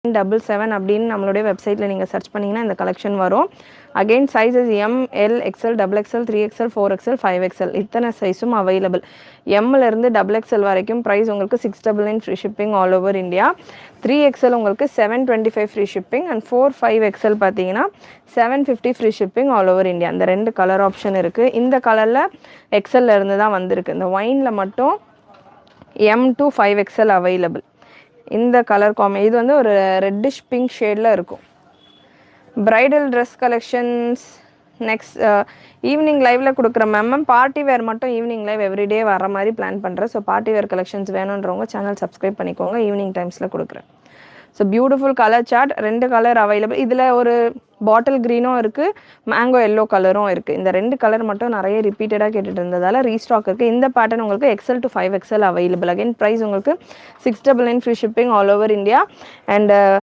77 அப்படின்னு நம்மளுடைய வெப்சைட்டில் நீங்கள் சர்ச் பண்ணிங்கன்னா இந்த கலெக்ஷன் வரும். Again sizes M, L, XL, XXL, 3XL, 4XL, 5XL இத்தனை சைஸும் அவைலபிள். எம்மிலேருந்து XXL வரைக்கும் ப்ரைஸ் உங்களுக்கு 699 free shipping all over India. 3XL உங்களுக்கு 725 ஃப்ரீ ஷிப்பிங் அண்ட் 4, 5XL பார்த்தீங்கன்னா 750 free shipping all over India. இந்த 2 கலர் ஆப்ஷன் இருக்குது. இந்த கலரில் எக்ஸல்ல இருந்து தான் வந்திருக்கு. இந்த ஒயினில் மட்டும் M to 5XL அவைலபிள். இந்த கலர் இது வந்து ஒரு ரெட்டிஷ் பிங்க் ஷேடில் இருக்கும். Bridal dress collections next evening லைவில் கொடுக்குற மேம். பார்ட்டி வேர் மட்டும் ஈவினிங் லைவ் எவ்ரிடே வர மாதிரி பிளான் பண்ணுறேன். ஸோ பார்ட்டி வேர் கலெக்ஷன்ஸ் வேணுன்றவங்க சேனல் சப்ஸ்கிரைப் பண்ணிக்கோங்க. ஈவினிங் டைம்ஸில் கொடுக்குறேன். So beautiful colour chart, 2 colour available. இதில் ஒரு பாட்டில் க்ரீனும் இருக்குது, மேங்கோ எல்லோ கலரும் இருக்குது. இந்த 2 கலர் மட்டும் நிறைய ரிப்பீட்டடாக கேட்டுட்டு இருந்ததால் ரீஸ்டாக் இருக்குது. இந்த பேட்டர்ன் உங்களுக்கு XL to 5XL available. Again price உங்களுக்கு 699 free shipping all over India. And